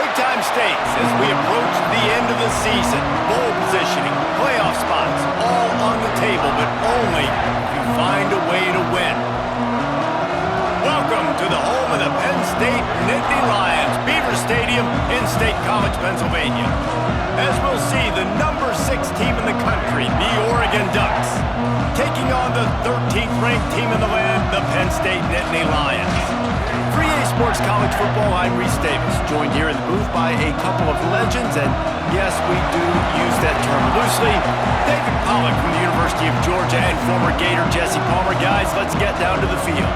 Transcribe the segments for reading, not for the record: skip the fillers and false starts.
Big-time stakes as we approach the end of the season. Bowl positioning, playoff spots, all on the table, but only if you find a way to win. Welcome to the home of the Penn State Nittany Lions, Beaver Stadium in State College, Pennsylvania. As we'll see the number 6 team in the country, the Oregon Ducks, taking on the 13th ranked team in the land, the Penn State Nittany Lions. For EA Sports College Football, I'm Reese Davis, joined here in the booth by a couple of legends, and yes, we do use that term loosely. David Pollack from the University of Georgia and former Gator Jesse Palmer. Guys, let's get down to the field.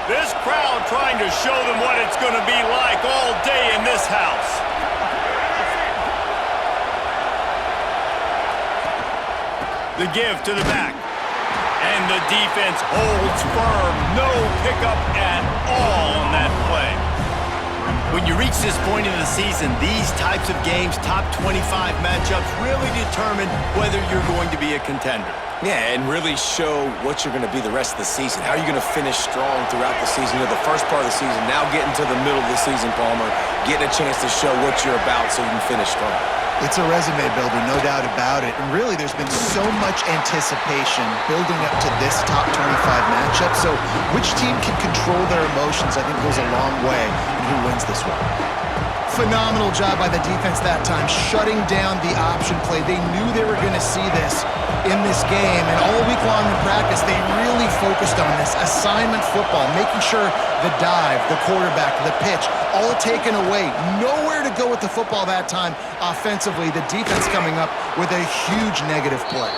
This crowd trying to show them what it's going to be like all day in this house. The give to the back. And the defense holds firm. No pickup at all on that play. When you reach this point in the season, these types of games, top 25 matchups, really determine whether you're going to be a contender. Yeah, and really show what you're going to be the rest of the season. How are you going to finish strong throughout the season? You're the first part of the season, now getting to the middle of the season, Palmer, getting a chance to show what you're about so you can finish strong. It's a resume builder, no doubt about it. And really, there's been so much anticipation building up to this top 25 matchup. So which team can control their emotions, I think, goes a long way in who wins this one. Phenomenal job by the defense that time, shutting down the option play. They knew they were going to see this in this game, and all week long in practice, they really focused on this assignment football, making sure the dive, the quarterback, the pitch, all taken away. Nowhere to go with the football that time offensively. The defense coming up with a huge negative play.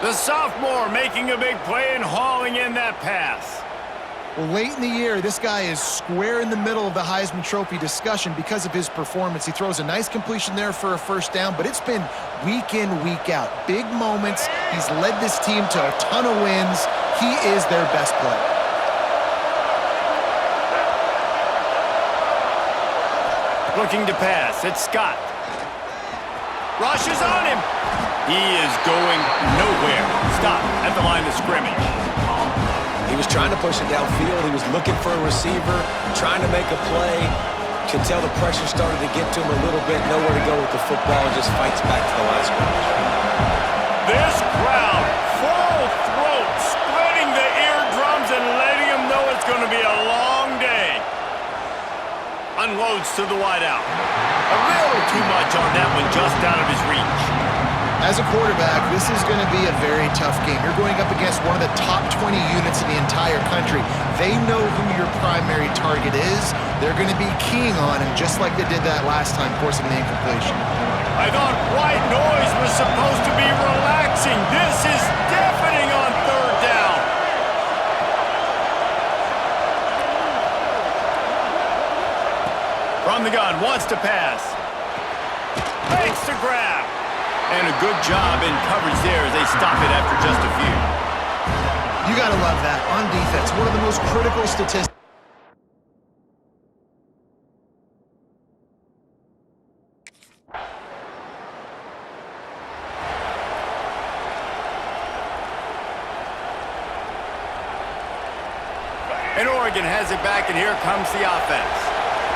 The sophomore making a big play and hauling in that pass. Well, late in the year, this guy is square in the middle of the Heisman Trophy discussion because of his performance. He throws a nice completion there for a first down, but it's been week in, week out. Big moments. He's led this team to a ton of wins. He is their best player. Looking to pass, it's Scott. Rush is on him. He is going nowhere. Stop at the line of scrimmage. He was trying to push it downfield. He was looking for a receiver, trying to make a play. Could tell the pressure started to get to him a little bit. Nowhere to go with the football, and just fights back to the last scrimmage. This crowd, full throat, splitting the eardrums and letting them know it's going to be a long day. Unloads to the wideout. A little too much on that one, just out of his reach. As a quarterback, this is going to be a very tough game. You're going up against one of the top 20 units in the entire country. They know who your primary target is. They're going to be keying on him, just like they did that last time, forcing the incompletion. I thought white noise was supposed to be relaxing. This is deafening on third down. From the gun, wants to pass. Fakes to grab. And a good job in coverage there as they stop it after just a few. You got to love that. On defense, one of the most critical statistics. And Oregon has it back, and here comes the offense.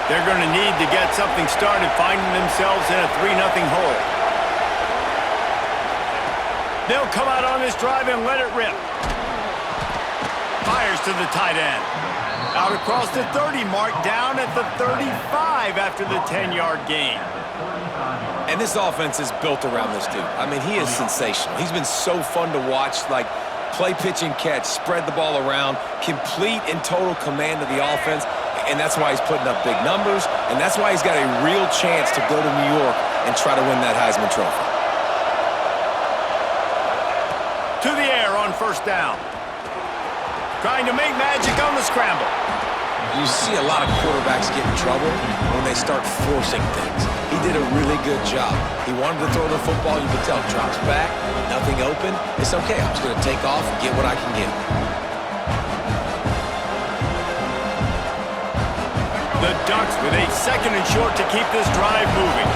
They're going to need to get something started, finding themselves in a 3-0 hole. They'll come out on this drive and let it rip. Fires to the tight end. Out across the 30 mark, down at the 35 after the 10-yard gain. And this offense is built around this dude. I mean, he is sensational. He's been so fun to watch, like play, pitch, and catch, spread the ball around, complete and total command of the offense, and that's why he's putting up big numbers, and that's why he's got a real chance to go to New York and try to win that Heisman Trophy. To the air on first down. Trying to make magic on the scramble. You see a lot of quarterbacks get in trouble when they start forcing things. He he did a really good job. He wanted to throw the football. You could tell. Drops back, nothing open. It's okay. I'm just going to take off and get what I can get. The Ducks with a 2nd and short to keep this drive moving.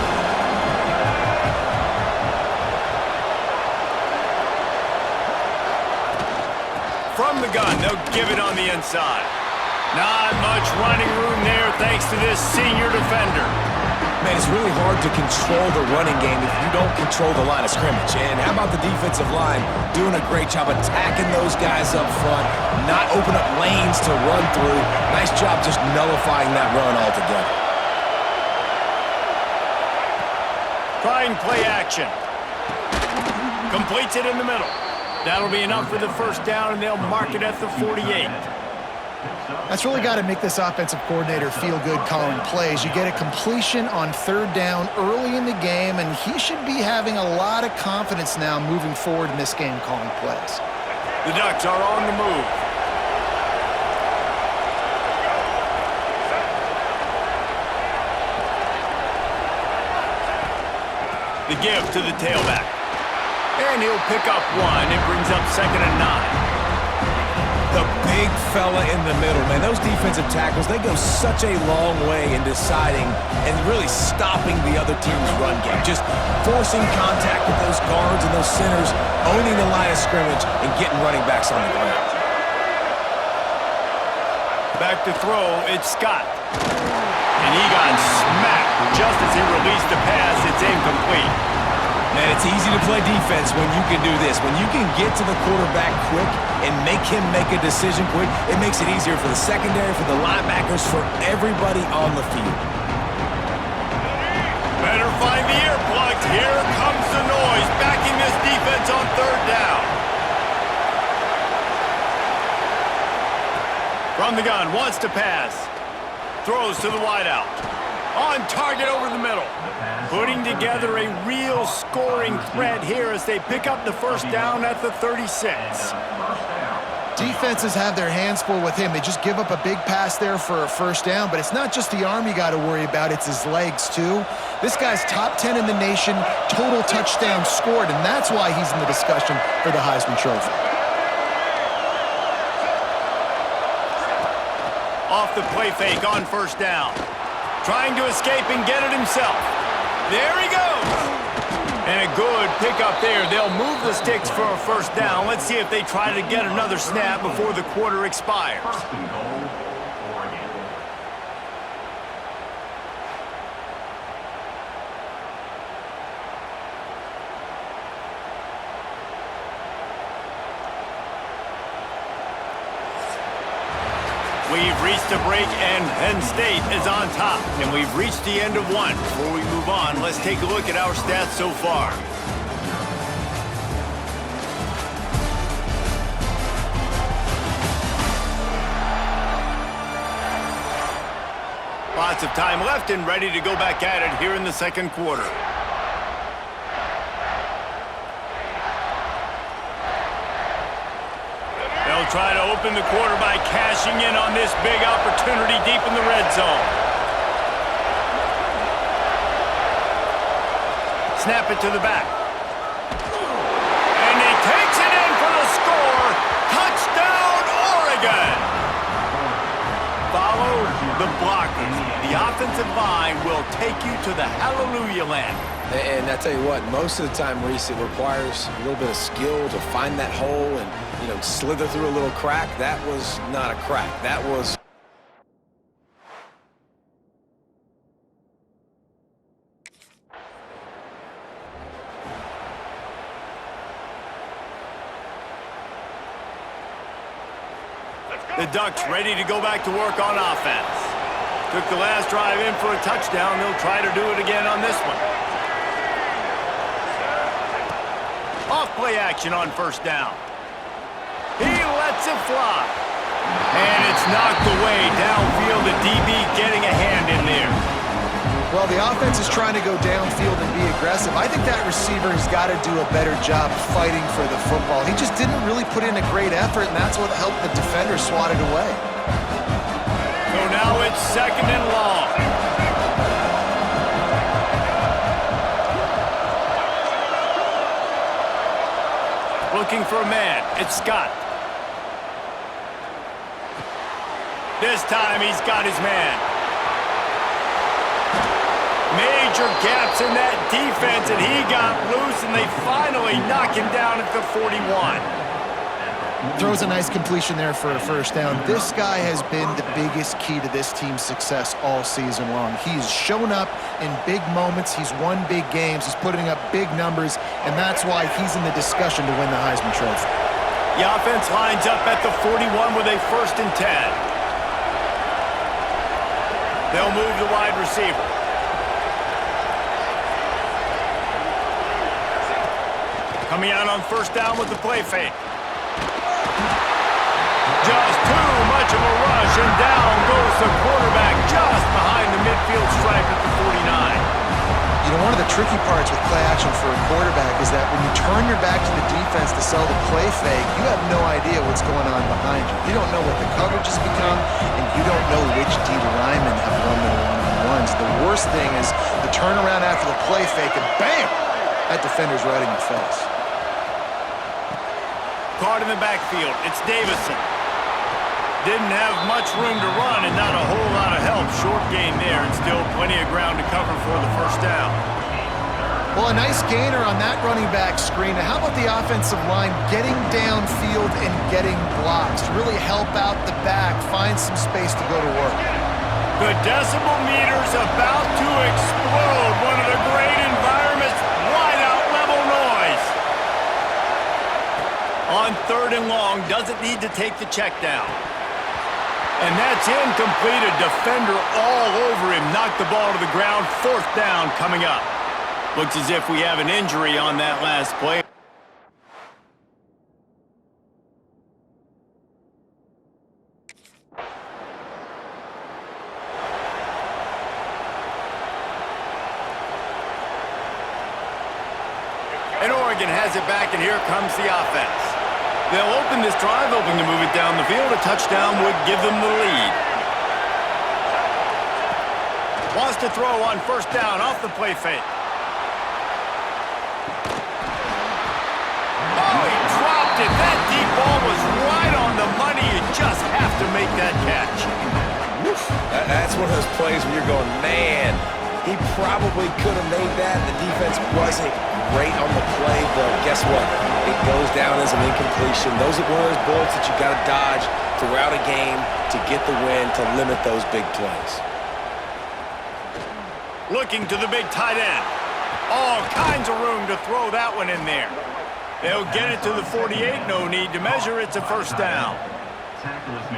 From the gun, they'll give it on the inside. Not much running room there thanks to this senior defender. Man, it's really hard to control the running game if you don't control the line of scrimmage. And how about the defensive line doing a great job attacking those guys up front, not open up lanes to run through. Nice job just nullifying that run altogether. Trying play action. Completes it in the middle. That'll be enough for the first down, and they'll mark it at the 48. That's really got to make this offensive coordinator feel good calling plays. You get a completion on 3rd down early in the game, and he should be having a lot of confidence now moving forward in this game calling plays. The Ducks are on the move. The give to the tailback. And he'll pick up 1. It brings up 2nd and 9. The big fella in the middle, man. Those defensive tackles, they go such a long way in deciding and really stopping the other team's run game. Just forcing contact with those guards and those centers, owning the line of scrimmage, and getting running backs on the ground. Back to throw, it's Scott. And he got smacked just as he released the pass. It's incomplete. Man, it's easy to play defense when you can do this. When you can get to the quarterback quick and make him make a decision quick, it makes it easier for the secondary, for the linebackers, for everybody on the field. Better find the earplugs. Here comes the noise, backing this defense on 3rd down. From the gun, wants to pass. Throws to the wideout. On target over the middle. Putting together a real scoring threat here as they pick up the first down at the 36. Defenses have their hands full with him. They just give up a big pass there for a first down, but it's not just the arm you got to worry about, it's his legs too. This guy's top 10 in the nation, total touchdowns scored, and that's why he's in the discussion for the Heisman Trophy. Off the play fake on first down. Trying to escape and get it himself. There he goes. And a good pickup there. They'll move the sticks for a first down. Let's see if they try to get another snap before the quarter expires. We've reached a break, and Penn State is on top. And we've reached the end of 1. Before we move on, let's take a look at our stats so far. Lots of time left and ready to go back at it here in the 2nd quarter. They'll try to open the quarter by cashing in on this big opportunity deep in the red zone. Snap it to the back. And he takes it in for the score. Touchdown, Oregon! Follow the blockers. The offensive line will take you to the hallelujah land. And I tell you what, most of the time, Reese, it requires a little bit of skill to find that hole and, slither through a little crack. That was not a crack. That was... The Ducks ready to go back to work on offense. Took the last drive in for a touchdown. They'll try to do it again on this one. Off play action on first down. He lets it fly. And it's knocked away downfield. The DB getting a hand in there. Well, the offense is trying to go downfield and be aggressive. I think that receiver has got to do a better job fighting for the football. He just didn't really put in a great effort, and that's what helped the defender swat it away. So now it's 2nd and long. looking for a man. It's Scott. This time he's got his man. Major gaps in that defense, and he got loose, and they finally knock him down at the 41. Throws a nice completion there for a first down. This guy has been the biggest key to this team's success all season long. He's shown up in big moments. He's won big games. He's putting up big numbers, and that's why he's in the discussion to win the Heisman Trophy. The offense lines up at the 41 with a 1st and 10. They'll move the wide receiver. Coming out on 1st down with the play fake. Just too much of a rush, and down goes the quarterback just behind the midfield stripe at the 49. You know, one of the tricky parts with play action for a quarterback is that when you turn your back to the defense to sell the play fake, you have no idea what's going on behind you. You don't know what the coverage has become, and you don't know which D linemen have won their one-on-ones. The worst thing is the turnaround after the play fake, and bam! That defender's right in your face. Caught in the backfield. It's Davison. Didn't have much room to run and not a whole lot of help. Short gain there, and still plenty of ground to cover for the 1st down. Well, a nice gainer on that running back screen. Now, how about the offensive line getting downfield and getting blocks to really help out the back, find some space to go to work? The decibel meter's about to explode. One of the great environments, wide out level noise. On 3rd and long, doesn't need to take the check down. And that's incomplete. A defender all over him. Knocked the ball to the ground. 4th down coming up. Looks as if we have an injury on that last play. And Oregon has it back, and here comes the offense. They'll open this drive, hoping to move it down the field. A touchdown would give them the lead. Wants to throw on 1st down off the play fake. Oh, he dropped it. That deep ball was right on the money. You just have to make that catch. That's one of those plays where you're going, man, he probably could have made that. The defense wasn't great on the play, but guess what? It goes down as an incompletion. Those are one of those bullets that you got to dodge throughout a game to get the win, to limit those big plays. Looking to the big tight end. All kinds of room to throw that one in there. They'll get it to the 48. No need to measure. It's a 1st down.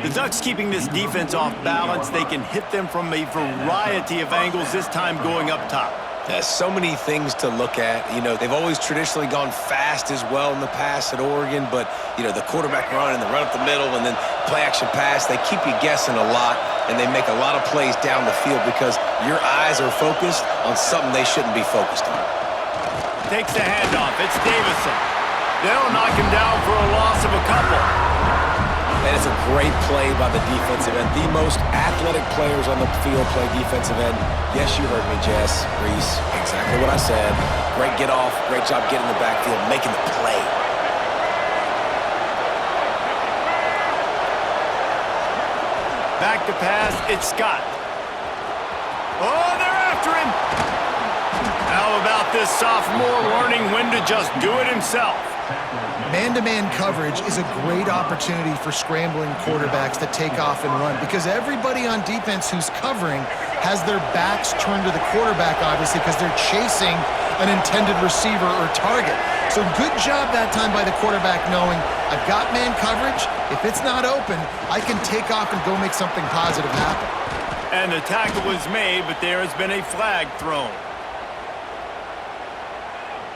The Ducks keeping this defense off balance. They can hit them from a variety of angles, this time going up top. There's so many things to look at. You know, they've always traditionally gone fast as well in the past at Oregon, but, you know, the quarterback run and the run up the middle and then play action pass, they keep you guessing a lot, and they make a lot of plays down the field because your eyes are focused on something they shouldn't be focused on. Takes the handoff. It's Davison. They'll knock him down for a loss of a couple. And it's a great play by the defensive end. The most athletic players on the field play defensive end. Yes, you heard me, Jess, Reese. Exactly what I said. Great get off. Great job getting the backfield, making the play. Back to pass. It's Scott. Oh, they're after him. How about this sophomore learning when to just do it himself? Man-to-man coverage is a great opportunity for scrambling quarterbacks to take off and run because everybody on defense who's covering has their backs turned to the quarterback, obviously, because they're chasing an intended receiver or target. So good job that time by the quarterback knowing, I've got man coverage. If it's not open, I can take off and go make something positive happen. And the tackle was made, but there has been a flag thrown.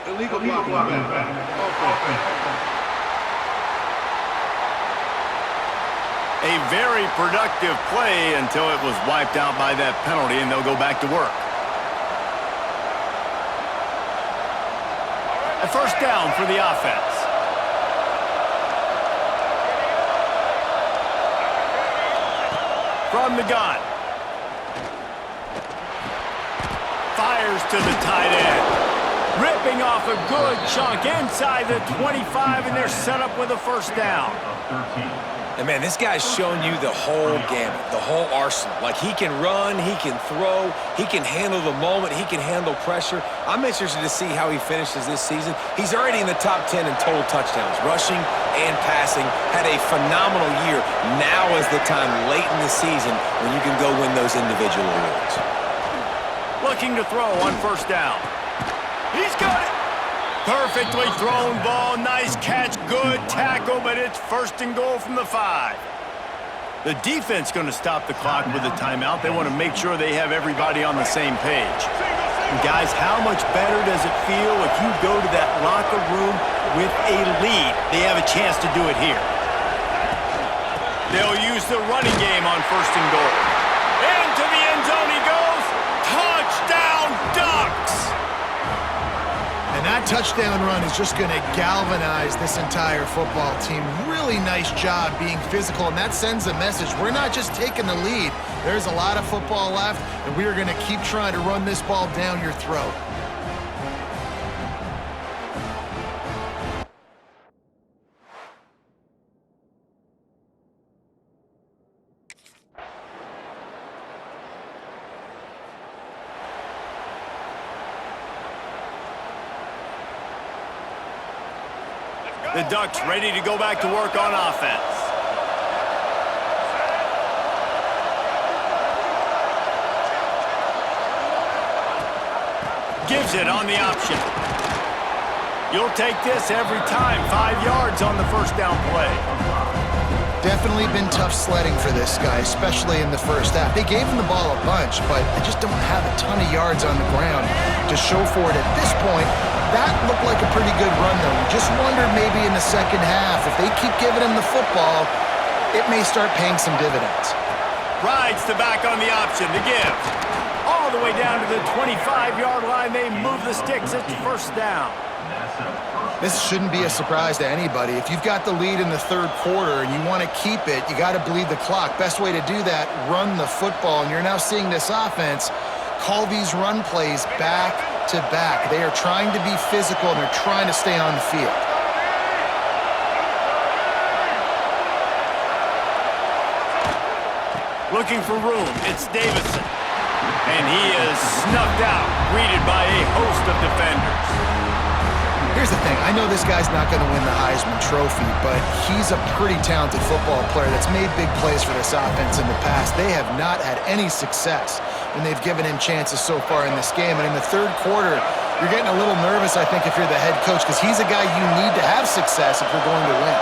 Illegal block. A very productive play until it was wiped out by that penalty, and they'll go back to work. A 1st down for the offense. From the gun. Fires to the tight end. Ripping off a good chunk inside the 25, and they're set up with a first down. And, man, this guy's shown you the whole gamut, the whole arsenal. Like, he can run, he can throw, he can handle the moment, he can handle pressure. I'm interested to see how he finishes this season. He's already in the top 10 in total touchdowns, rushing and passing. Had a phenomenal year. Now is the time late in the season when you can go win those individual awards. Looking to throw on first down. He's got it. Perfectly thrown ball, nice catch, good tackle, but it's first and goal from the 5. The defense going to stop the clock with a timeout. They want to make sure they have everybody on the same page. And guys, how much better does it feel if you go to that locker room with a lead? They have a chance to do it here. They'll use the running game on first and goal. Into the end zone he goes. Touchdown, Ducks! And that touchdown run is just going to galvanize this entire football team. Really nice job being physical, and that sends a message. We're not just taking the lead. There's a lot of football left, and we are going to keep trying to run this ball down your throat. The Ducks ready to go back to work on offense. Gives it on the option. You'll take this every time. 5 yards on the first down play. Definitely been tough sledding for this guy, especially in the first half. They gave him the ball a bunch, but they just don't have a ton of yards on the ground to show for it at this point. That looked like a pretty good run, though. Just wonder maybe in the second half, if they keep giving him the football, it may start paying some dividends. Rides the back on the option to give. All the way down to the 25-yard line. They move the sticks. It's first down. This shouldn't be a surprise to anybody. If you've got the lead in the third quarter and you want to keep it, you got to bleed the clock. Best way to do that, run the football. And you're now seeing this offense call these run plays back to back. They are trying to be physical, and they're trying to stay on the field. Looking for room. It's Davison. And he is snuffed out, greeted by a host of defenders. Here's the thing. I know this guy's not going to win the Heisman Trophy, but he's a pretty talented football player that's made big plays for this offense in the past. They have not had any success when they've given him chances so far in this game. And in the third quarter, you're getting a little nervous, I think, if you're the head coach, because he's a guy you need to have success if you're going to win.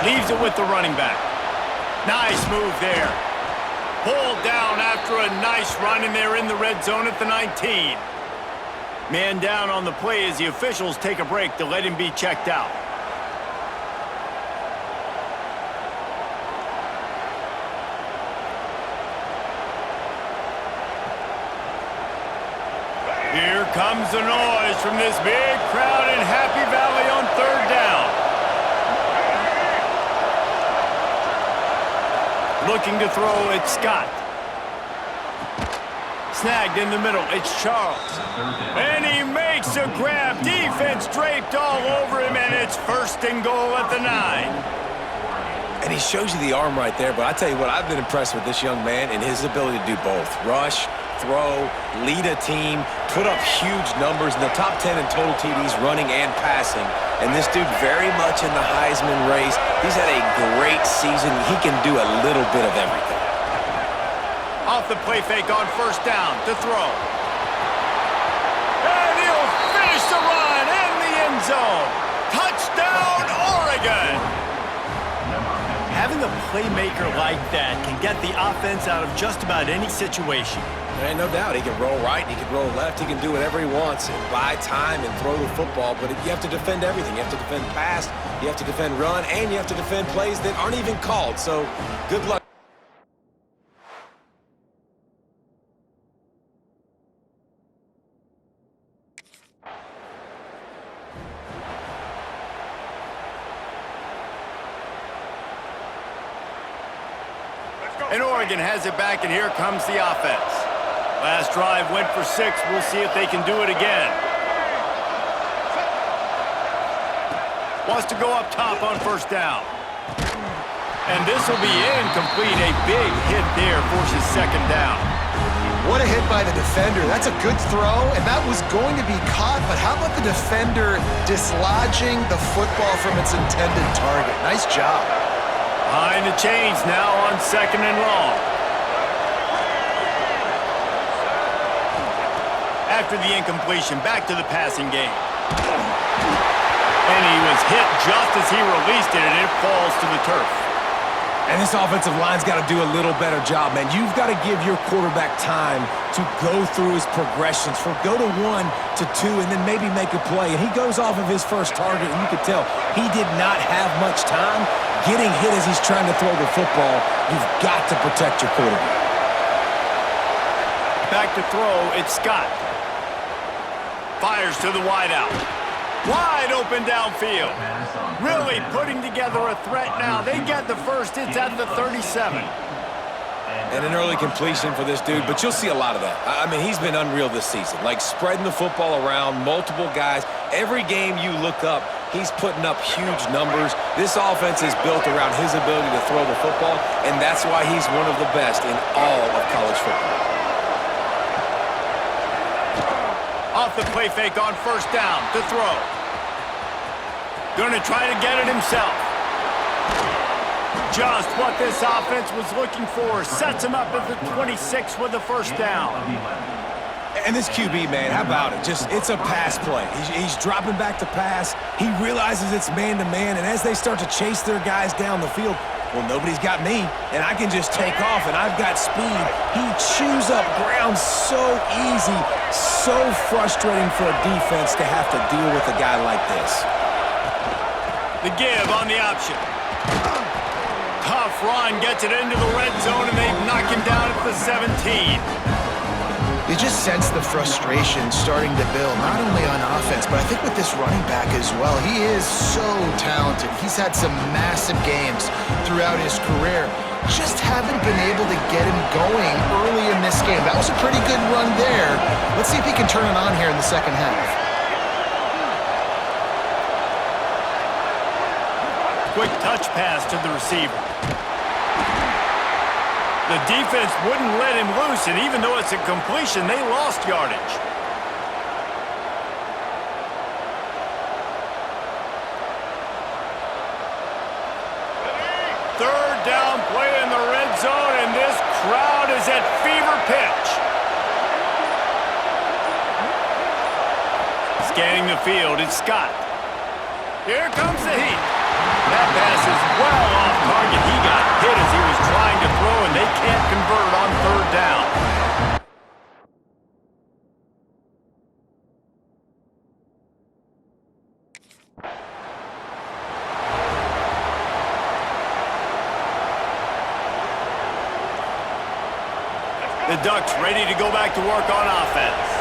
Leaves it with the running back. Nice move there. Pulled down after a nice run, and they're in the red zone at the 19. Man down on the play as the officials take a break to let him be checked out. Here comes the noise from this big crowd in Happy Valley on third down. Looking to throw, it's Scott. Snagged in the middle, it's Charles. And he makes a grab. Defense draped all over him, and it's first and goal at the 9. And he shows you the arm right there, but I tell you what, I've been impressed with this young man and his ability to do both. Rush, throw, lead a team, put up huge numbers in the top 10 in total TDs, running and passing. And this dude very much in the Heisman race. He's had a great season. He can do a little bit of everything. Off the play fake on first down to throw. And he'll finish the run in the end zone. Touchdown, Oregon! Having a playmaker like that can get the offense out of just about any situation. There ain't no doubt. He can roll right, he can roll left, he can do whatever he wants and buy time and throw the football, but you have to defend everything. You have to defend pass, you have to defend run, and you have to defend plays that aren't even called. So, good luck. And Oregon has it back, and here comes the offense. Last drive went for 6. We'll see if they can do it again. Wants to go up top on first down. And this will be incomplete. A big hit there forces second down. What a hit by the defender. That's a good throw, and that was going to be caught, but how about the defender dislodging the football from its intended target? Nice job. Behind the chains now on second and long. After the incompletion, back to the passing game. And he was hit just as he released it, and it falls to the turf. And this offensive line's got to do a little better job, man. You've got to give your quarterback time to go through his progressions, from go to 1 to 2, and then maybe make a play. And he goes off of his first target, and you could tell he did not have much time getting hit as he's trying to throw the football. You've got to protect your quarterback. Back to throw, it's Scott. Fires to the wideout. Wide open downfield. Really putting together a threat now. They get the first. It's at the 37. And an early completion for this dude, but you'll see a lot of that. I mean, he's been unreal this season. Like, spreading the football around, multiple guys. Every game you look up, he's putting up huge numbers. This offense is built around his ability to throw the football, and that's why he's one of the best in all of college football. Off the play fake on first down to throw. Going to try to get it himself. Just what this offense was looking for. Sets him up at the 26 with the first down. And this QB, man, how about it? It's a pass play. He's dropping back to pass. He realizes it's man-to-man, and as they start to chase their guys down the field, well, nobody's got me, and I can just take off, and I've got speed. He chews up ground so easy, so frustrating for a defense to have to deal with a guy like this. The give on the option. Tough run, gets it into the red zone, and they knock him down at the 17. You just sense the frustration starting to build, not only on offense, but I think with this running back as well. He is so talented. He's had some massive games throughout his career. Just haven't been able to get him going early in this game. That was a pretty good run there. Let's see if he can turn it on here in the second half. Quick touch pass to the receiver. The defense wouldn't let him loose, and even though it's a completion, they lost yardage. Third down play in the red zone, and this crowd is at fever pitch. Scanning the field, it's Scott. Here comes the heat. That pass is well off target. He got hit as he was trying to throw, and they can't convert on third down. The Ducks ready to go back to work on offense.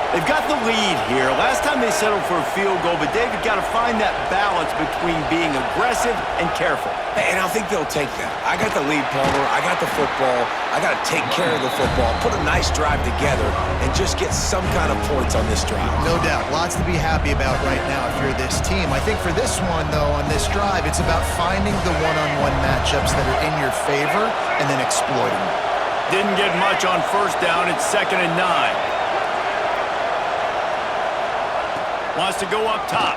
They've got the lead here. Last time they settled for a field goal, but David got to find that balance between being aggressive and careful. And I think they'll take that. I got the lead, Palmer. I got the football. I got to take care of the football, put a nice drive together, and just get some kind of points on this drive. No doubt. Lots to be happy about right now if you're this team. I think for this one, though, on this drive, it's about finding the one-on-one matchups that are in your favor and then exploiting them. Didn't get much on first down. It's 2nd and 9. Wants to go up top.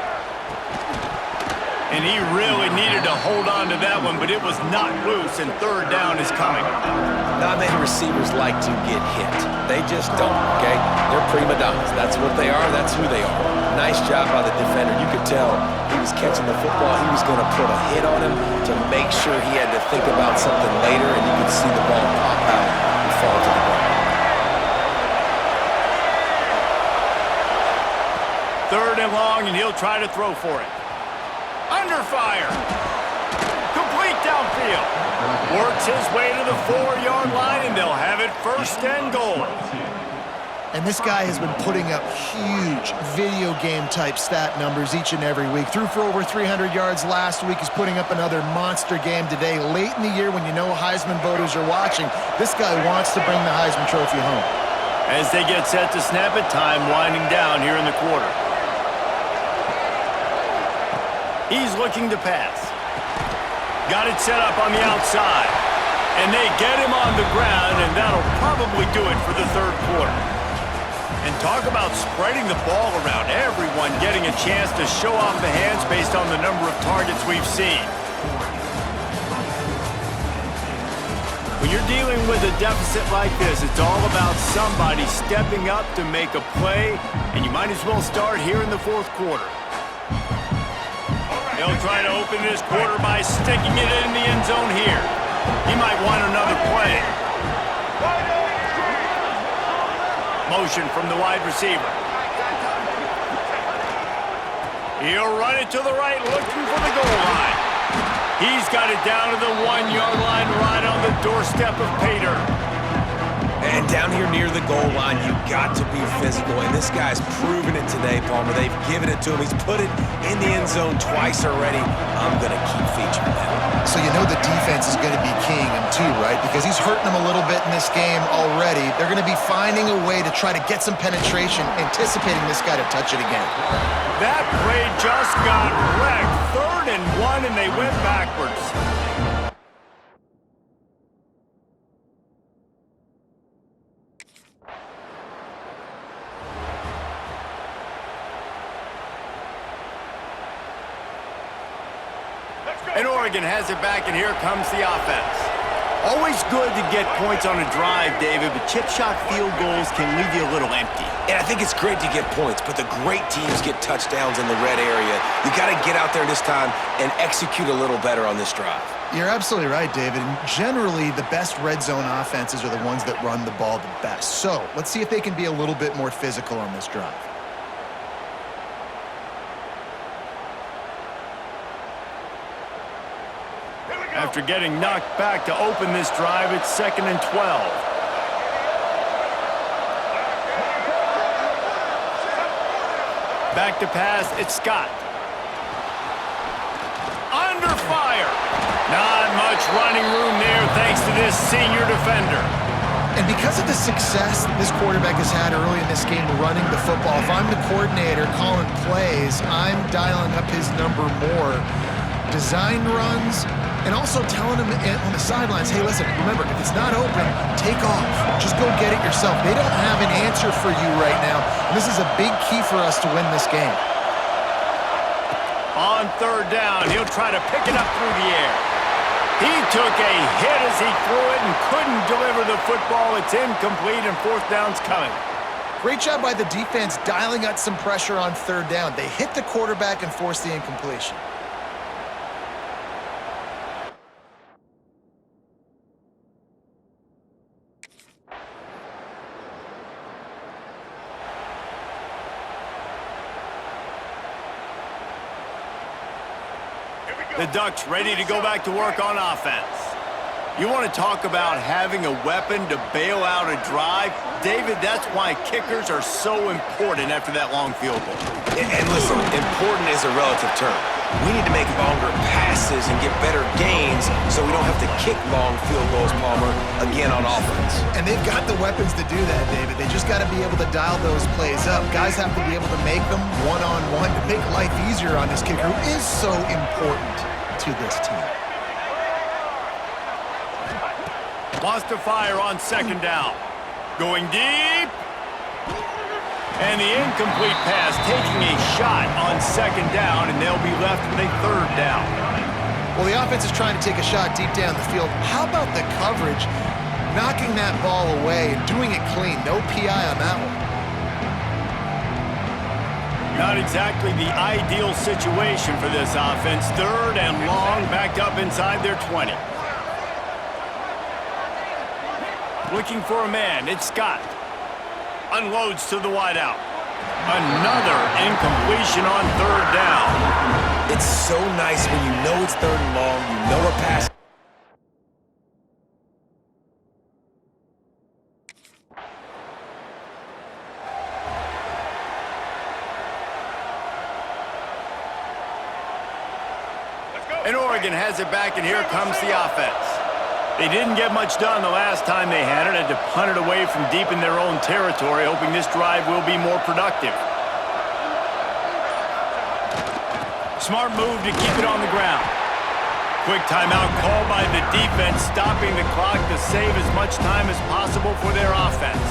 And he really needed to hold on to that one, but it was not loose, and third down is coming. Not many receivers like to get hit. They just don't, okay? They're prima donnas. That's what they are. That's who they are. Nice job by the defender. You could tell he was catching the football. He was going to put a hit on him to make sure he had to think about something later, and you could see the ball pop out and fall to the ground. Third and long, and he'll try to throw for it. Under fire. Complete downfield. Works his way to the 4-yard line, and they'll have it 1st and goal. And this guy has been putting up huge video game type stat numbers each and every week. Threw for over 300 yards last week. He's putting up another monster game today. Late in the year when you know Heisman voters are watching, this guy wants to bring the Heisman Trophy home. As they get set to snap it, time winding down here in the quarter. He's looking to pass. Got it set up on the outside. And they get him on the ground, and that'll probably do it for the third quarter. And talk about spreading the ball around. Everyone getting a chance to show off the hands based on the number of targets we've seen. When you're dealing with a deficit like this, it's all about somebody stepping up to make a play, and you might as well start here in the fourth quarter. He'll try to open this quarter by sticking it in the end zone here. He might want another play. Motion from the wide receiver. He'll run it to the right, looking for the goal line. He's got it down to the 1-yard line right on the doorstep of Pater. And down here near the goal line, you've got to be physical. And this guy's proven it today, Palmer. They've given it to him. He's put it in the end zone twice already. I'm going to keep featuring that. So you know the defense is going to be keying him too, right? Because he's hurting them a little bit in this game already. They're going to be finding a way to try to get some penetration, anticipating this guy to touch it again. That play just got wrecked. 3rd and 1, and they went backwards. And Oregon has it back, and here comes the offense. Always good to get points on a drive, David, but chip shot field goals can leave you a little empty. And I think it's great to get points, but the great teams get touchdowns in the red area. You got to get out there this time and execute a little better on this drive. You're absolutely right, David. And generally, the best red zone offenses are the ones that run the ball the best. So let's see if they can be a little bit more physical on this drive. After getting knocked back to open this drive, it's 2nd and 12. Back to pass, it's Scott. Under fire. Not much running room there thanks to this senior defender. And because of the success that this quarterback has had early in this game running the football, if I'm the coordinator calling plays, I'm dialing up his number more. Design runs, and also telling him on the sidelines, hey, listen, remember, if it's not open, take off. Just go get it yourself. They don't have an answer for you right now, and this is a big key for us to win this game. On 3rd down, he'll try to pick it up through the air. He took a hit as he threw it and couldn't deliver the football. It's incomplete, and 4th down's coming. Great job by the defense dialing up some pressure on 3rd down. They hit the quarterback and forced the incompletion. The Ducks ready to go back to work on offense. You want to talk about having a weapon to bail out a drive? David, that's why kickers are so important after that long field goal. And listen, important is a relative term. We need to make longer passes and get better gains so we don't have to kick long field goals, Palmer, again on offense. And they've got the weapons to do that, David. They just got to be able to dial those plays up. Guys have to be able to make them one-on-one to make life easier on this kicker, who is so important to this team. Lost to fire on 2nd down. Going deep. And the incomplete pass taking a shot on 2nd down, and they'll be left with a 3rd down. Well, the offense is trying to take a shot deep down the field. How about the coverage? Knocking that ball away and doing it clean. No PI on that one. Not exactly the ideal situation for this offense. 3rd and long, backed up inside their 20. Looking for a man, it's Scott. Unloads to the wideout. Another incompletion on 3rd down. It's so nice when you know it's 3rd and long, you know a pass. And Oregon has it back, and here comes the offense. They didn't get much done the last time they had it. Had to punt it away from deep in their own territory, hoping this drive will be more productive. Smart move to keep it on the ground. Quick timeout called by the defense, stopping the clock to save as much time as possible for their offense.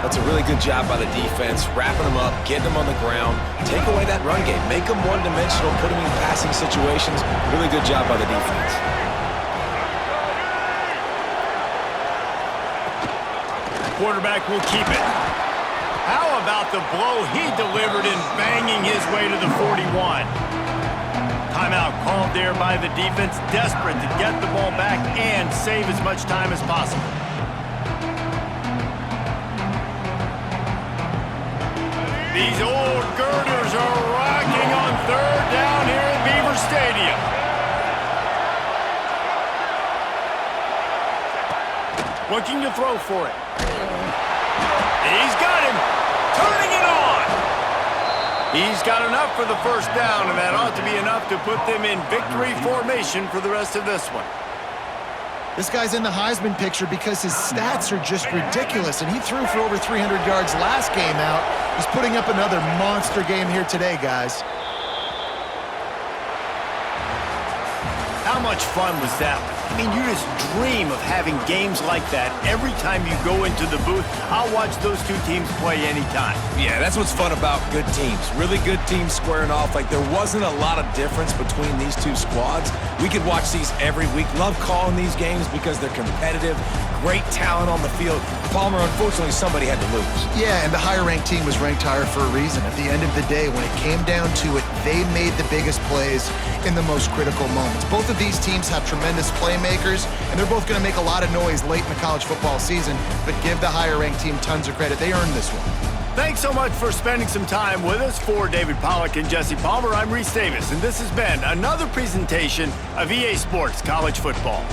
That's a really good job by the defense, wrapping them up, getting them on the ground, take away that run game, make them one-dimensional, put them in passing situations. Really good job by the defense. Quarterback will keep it. How about the blow he delivered in banging his way to the 41? Timeout called there by the defense, desperate to get the ball back and save as much time as possible. These old girders are rocking on third down here at Beaver Stadium. Looking to throw for it. He's got him. Turning it on. He's got enough for the first down, and that ought to be enough to put them in victory formation for the rest of this one. This guy's in the Heisman picture because his stats are just ridiculous, and he threw for over 300 yards last game out. He's putting up another monster game here today, guys. How much fun was that? I mean, you just dream of having games like that every time you go into the booth. I'll watch those two teams play anytime. Yeah, that's what's fun about good teams. Really good teams squaring off. Like, there wasn't a lot of difference between these two squads. We could watch these every week. Love calling these games because they're competitive. Great talent on the field. Palmer, unfortunately, somebody had to lose. Yeah, and the higher-ranked team was ranked higher for a reason. At the end of the day, when it came down to it, they made the biggest plays in the most critical moments. Both of these teams have tremendous playmakers, and they're both going to make a lot of noise late in the college football season, but give the higher-ranked team tons of credit. They earned this one. Thanks so much for spending some time with us. For David Pollack and Jesse Palmer, I'm Reese Davis, and this has been another presentation of EA Sports College Football.